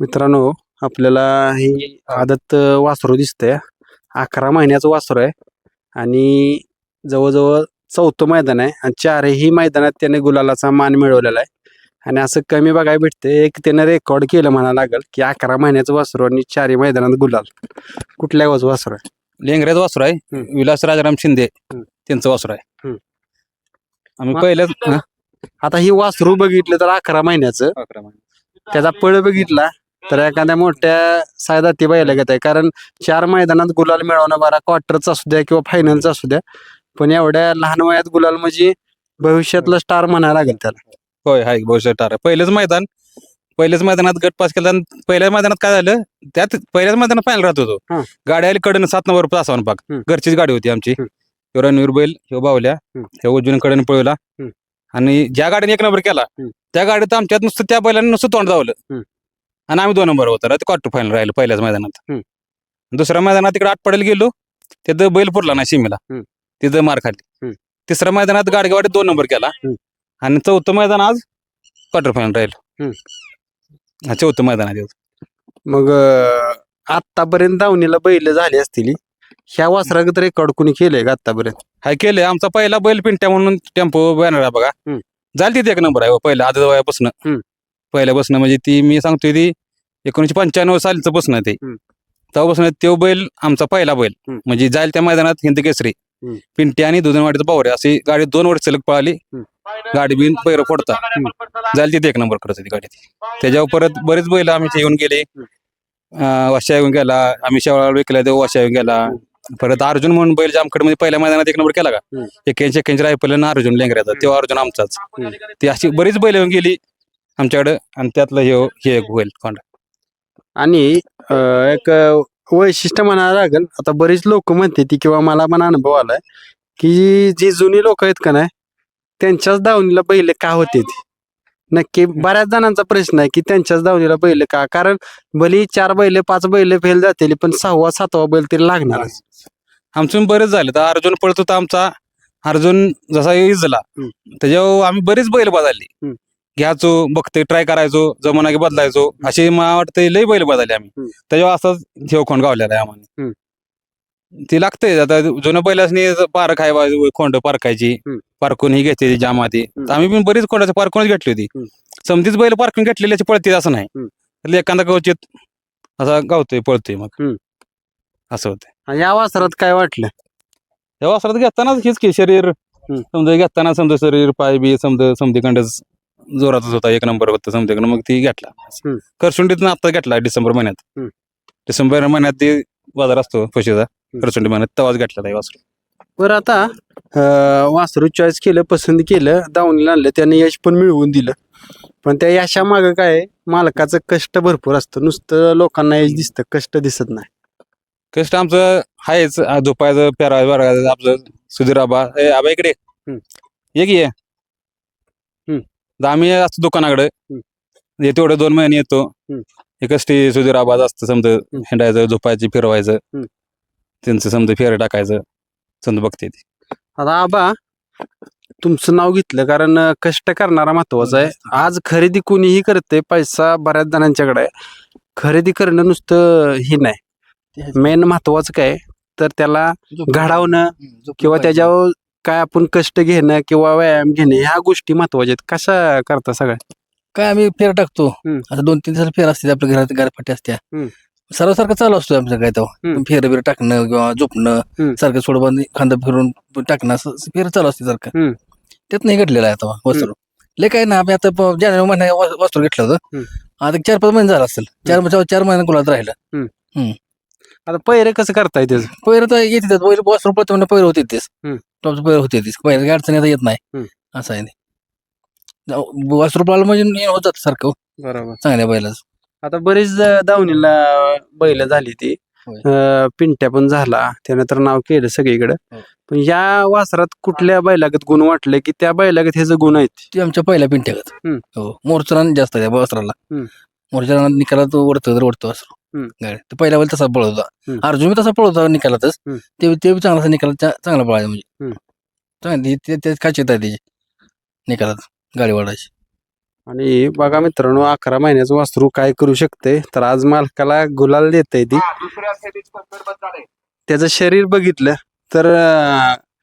मित्रांनो, आपल्याला ही आदत वासरू दिसतंय. 11 महिन्याचं वासरू आहे आणि जवळजवळ 4थं मैदान आहे आणि 4ही मैदानात त्याने गुलालाचा मान मिळवलेला आहे. आणि असं कमी बघायला भेटते एक त्याने रेकॉर्ड केलं म्हणावं लागेल की 11 महिन्याचं वासरू आणि 4ही मैदानात गुलाल. कुठल्या वासरू आहे? लेंगऱ्याच वासरू आहे. विलास राजाराम शिंदे त्यांचं वासरू आहे. आम्ही पहिल्याच आता ही वासरू बघितलं तर 11 महिन्याचं, त्याचा पळ बघितला तर एखाद्या मोठ्या सायदाती बैलागत आहे. कारण 4 मैदानात गुलाल मिळवणं बरा, क्वार्टरचा असू द्या किंवा फायनलचा असू द्या, पण एवढ्या लहान वयात गुलाल म्हणजे भविष्यातलं स्टार म्हणायला लागेल त्याला. होय हाय भविष्यात टार पहिल्याच मैदानात गट पास केला. आणि पहिल्या मैदानात काय झालं, त्यात पहिल्याच मैदानात फायनल राहत होतो. गाडी आली कडनं 7 नंबर तासावर पाक. घरचीच गाडी होती आमची. रणवीर बैल ह्यो बावल्या ह्या उजवीन कडनं पळवला. आणि ज्या गाडीने 1 नंबर केला त्या गाडीत आमच्यात नुसतं त्या बैलाने नुसतं तोंड धावलं आणि आम्ही 2 नंबर होतो. क्वार्टर फायनल राहिलो पहिल्याच मैदानात. दुसऱ्या मैदानात तिकडे 8 पडेल गेलो, तिथं बैल पुरला नाही सीमेला, तिथं मार खाल्ली. तिसऱ्या मैदानात गाडगेवाडीत 2 नंबर केला आणि 4थं मैदान आज क्वार्टर फायनल राहिलो. 4थं मैदान आहे. मग आतापर्यंत दावणीला बैल झाली असतील. ह्या वासरागत रेकॉर्ड कुणी केलंय का आतापर्यंत? हाय केलंय. आमचा पहिला बैल पिंट्या म्हणून टेम्पो बॅनर आहे बघा, झाली तिथे 1 नंबर आहे पहिला आधी वयापासून. पहिल्यापासून म्हणजे ती मी सांगतोय ती 1995 सालचं पासून ते. तेव्हापासून तो बैल आमचा पहिला बैल म्हणजे जाईल त्या मैदानात हिंद केसरी पिंटी आणि दुधनवाडीचं पावरे अशी गाडी 2 वर्ष सलग पळाली. गाडी बिन पैर फोडता जाईल तिथे 1 नंबर करत होती गाडी. त्याच्यावर परत बरेच बैल आम्ही येऊन गेले. वाशा येऊन गेला, आम्ही शेवाळा विकला तेव्हा वाशा येऊन गेला. परत अर्जुन म्हणून बैल जामखेड मध्ये पहिल्या मैदानात 1 नंबर केला का, 81 रायफल आणि अर्जुन लेंगऱ्याचा, तेव्हा अर्जुन आमचाच. ती अशी बरीच बैल येऊन गेली आमच्याकडे आणि त्यातलं हे एक बैल कोंडा. आणि एक वैशिष्ट्य म्हणायला लागेल, आता बरीच लोक म्हणते ती किंवा मला पण अनुभव आलाय की जी जुनी लोक आहेत का नाही त्यांच्याच दावणीला बैल का होते ती. नक्की बऱ्याच जणांचा प्रश्न आहे की त्यांच्याच दावणीला बैल का, कारण भली 4 बैल 5 बैल फेल जातील पण 6वा 7वा बैल तरी लागणारच. आमचं बरेच झाले. तर अर्जुन पळत होता आमचा. अर्जुन जसा इजला त्याच्यावर आम्ही बरेच बैल बदलली, घ्यायचो बघते ट्राय करायचो, जमाना की बदलायचो, असे मला वाटतं लई बैल बदलले आम्ही. त्याच्यावर असंच ठेव खोंड गावलेला आहे आम्हाला. ती लागते आता जुन्या बैलासनी पार खाय खोंड पारखायची, पारखून ही घेते जामाती. आम्ही पण बरीच खोंडाची पारखूनच घेतली होती. समतीच बैल पारखून घेतलेल्याची पळते असं नाही, एखादा गवचित असा गावतोय पळतोय मग असं होतं. या वासरात काय वाटलं? या वासरात घेतानाच हेच की शरीर समजा घेताना समजा शरीर पाय बी समधीखंडच जोरातच होता, 1 नंबर होता समधीखंड. मग ती घेतला करसुंडीतून आता घेतला डिसेंबर महिन्यात ती बाजार असतो फशीचा करसुंडी महिन्यात, तेव्हाच घेतला वासरू. बरं, आता वासरू चॉईस केलं, पसंत केलं, दावणीला आणलं, त्याने यश पण मिळवून दिलं. पण त्या यशामागं काय मालकाचं कष्ट भरपूर असतं. नुसतं लोकांना यश दिसतं, कष्ट दिसत नाही. कष्ट आमचं आहेच, झोपायचं पेरायचं बरं. आपलं सुधीर आबा इकडे एक ये आम्ही असतो दुकानाकडे, तेवढे 2 महिने येतो. एकच ते सुधीर आबाज असतं समजा, हिंडायचं झोपायचं फिरवायचं, त्यांचं समजा फेर टाकायचं समजा बघते ती. आता आबा तुमचं नाव घेतलं कारण कष्ट करणारा महत्वाचा आहे. आज खरेदी कोणीही करते, पैसा बऱ्याच जणांच्याकडे आहे, खरेदी करणं नुसतं ही नाही. मेन महत्वाचं काय तर त्याला घडवणं किंवा त्याच्यावर काय आपण कष्ट घेणं किंवा व्यायाम घेणं, ह्या गोष्टी महत्वाच्या आहेत. कशा करता सगळ्या? काय आम्ही फेर टाकतो, आता 2-3 दिवसाला फेर असते आपल्या घरात, गारफाटी असत्या, सर्वसारखं चालू असतो आमचं काय तेव्हा. फेर बिर टाकणं किंवा झोपणं, सारखं सोडबंद खांदा फिरून टाकणं, असं फेर चालू असते सारखं. त्यात नाही घडलेलं आहे आता वस्त्र. लय काय ना, आम्ही आता जानेवारी महिन्यात वस्त्र घेतलं होतं, आता 4-5 महिने झाला असेल, 4 महिने गुलात राहिलं. आता पैरे कसं करताय त्याचं? पैर तर येते वस्त्र पळतो पैर होते तेच, टॉपचं पैर होते तीच, पैर अडचणी आता येत नाही. असं आहे वस्त्र पळाला म्हणजे होत जात सारखं. बरोबर, चांगल्या बैलाच. आता बरीच दावणीला बैल झाली ती, पिंट्या पण झाला, त्यानं तर नाव केलं सगळीकडे. पण या वासरात कुठल्या बैलागत गुण वाटले की त्या बैलागत ह्याचं गुण आहेत? ते आमच्या पहिल्या पिंट्यागत. हो, मोरचरान जास्त आहे वस्त्राला. मोरचरान निकालात ओढतो वासरू गाडी. पहिल्या बैल तसा पळत होता, अर्जुन तसा पळत होता निकालातच. ते चांगला निकाल चांगला पळायचा म्हणजे चांगली खाचियत आहे त्याची निकालात गाडी वाढायची. आणि बघा मित्रांनो 11 महिन्याचं वासरू काय करू शकते तर आज मालकाला गुलाल देते ती. त्याचं शरीर बघितलं तर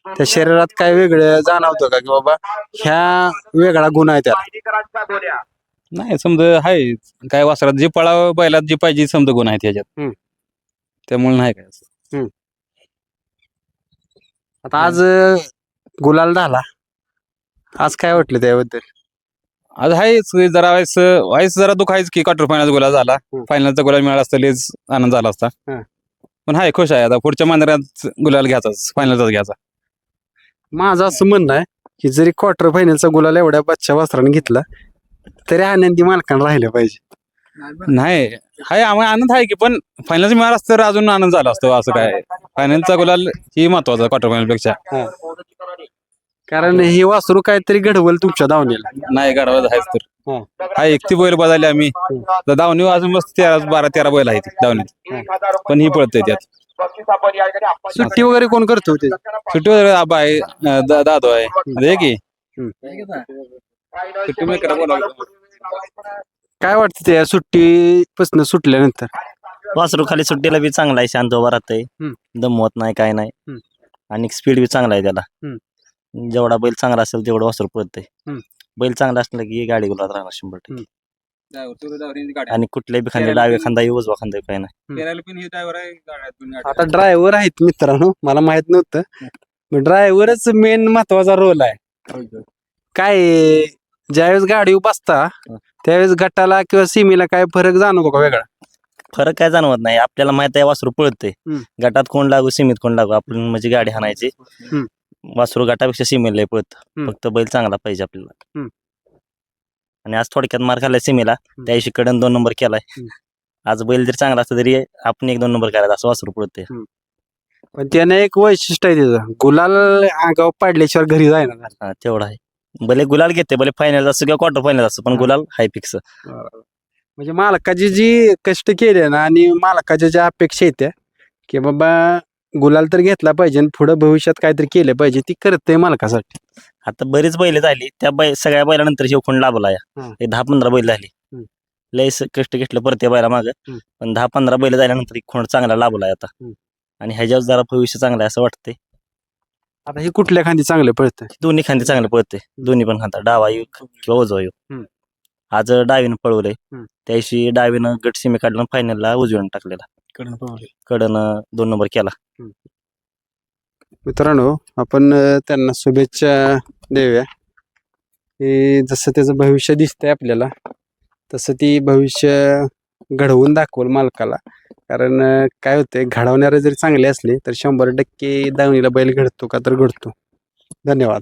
त्या शरीरात काय वेगळं जाणवतं का की बाबा ह्या वेगळा गुण आहे त्याला? नाही समजा आहे काय वासरात जे पळावं बैलात जे पाहिजे समजा गुण आहेत ह्याच्यात. त्यामुळे नाही काय असं. आता आज गुलाल झाला, आज काय वाटलं त्याबद्दल? आज आहेच जरा व्हायस जरा दुःख आहेच की क्वार्टर फायनल गोला झाला. फायनलचा गोला मिळाला असता लेच आनंद झाला असता. पण हाय खुश आहे आता पुढच्या मंदिरात गुलाल घ्यायचाच फायनलचाच घ्यायचा. माझं असं म्हणणं आहे की जरी क्वार्टर फायनलचा गुलाल एवढ्या बच्चा वासराने घेतला तरी आनंदी मालकांना राहिलं पाहिजे. नाही हाय आम्हाला आनंद आहे की पण फायनलचा मिळाला असतं तर अजून आनंद झाला असतो. असं काय फायनलचा गुलाल ही महत्वाचा क्वार्टर फायनल पेक्षा. कारण हे वासरू काहीतरी घडवल तुमच्या धावणीला. नाही गडावर आहेच तर हाय एकटी बैल बदलली आम्ही धावणी अजून मस्त 12-13 बैल आहेत धावणीत पण ही पळतंय त्यात. सुट्टी वगैरे कोण करतो ते? सुट्टी वगैरे आबा आहे दादो आहे दे की सुट्टी मी करा बोलावलं. काय वाटतं त्या सुट्टीपासून सुटल्यानंतर? वासरू खाली सुट्टीला बी चांगला आहे, शांत उभा राहतंय, दमवत नाही काय नाही आणि स्पीड बी चांगला आहे त्याला. जेवढा बैल चांगला असेल तेवढं वासरू पळतंय. बैल चांगला असला की गाडी गुलात राहणार 100%. आणि कुठल्याही बी खांदे डावे खांदा उजवा खांदा काय नाही. आता ड्रायव्हर आहेत मित्रांनो, मला माहित नव्हतं. ड्रायव्हरच मेन महत्वाचा रोल आहे. काय ज्यावेळेस गाडी बसता त्यावेळेस गटाला किंवा सीमेला काय फरक जाणवतो का वेगळा? फरक काय जाणवत नाही, आपल्याला माहित आहे वासरू पळतंय. गटात कोण लागू सीमेत कोण लागू आपण म्हणजे गाडी हाणायची. वासरू गटापेक्षा सीमेला पळत, फक्त बैल चांगला पाहिजे आपल्याला. आणि आज थोडक्यात मार खाल्लाय सीमेला, त्या दिवशी कडन 2 नंबर केलाय. आज बैल जर चांगला असता तरी आपण 1-2 नंबर करायचा असं वासरू पळतंय. पण त्याने एक वैशिष्ट्य आहे त्याचं, गुलाल आगाव पाडल्याशिवाय घरी जायना. हा तेवढा आहे. भले गुलाल घेते, भले फायनल असं किंवा क्वार्टर फायनल असं, पण गुलाल हाय फिक्स. म्हणजे मालकाची जी कष्ट केले ना आणि मालकाच्या ज्या अपेक्षा येत्या की बाबा गुलाल तर घेतला पाहिजे आणि पुढे भविष्यात काहीतरी केलं पाहिजे ती करते मालकासाठी. आता बरीच बैल झाली, त्या सगळ्या बैलानंतर शिवखोंड लाभला या 10-15 बैल झाली. लय कष्ट घेतलं परत बैला माग, पण 10-15 बैल झाल्यानंतर खोंड चांगला लाभलाय आता. आणि ह्याच्यावर जरा भविष्य चांगलं आहे असं वाटतंय. आता हे कुठल्या खांदी चांगलं पळतं? दोन्ही खांदे चांगले पळते, दोन्ही पण खांदा डावा येऊ किंवा उजवा येऊ. आज डावीनं पळवलंय, त्या दिवशी डावीनं गट सीमे काढलं, फायनलला उजवीनं टाकलेला, कडनं 2 नंबर केला. मित्रांनो आपण त्यांना शुभेच्छा देऊया. हे जसं त्याचं भविष्य दिसतंय आपल्याला तसं ती भविष्य घडवून दाखवल मालकाला. कारण काय होतंय, घडवणारे जरी चांगले असले तर 100% दावणीला बैल घडतो का तर घडतो. धन्यवाद.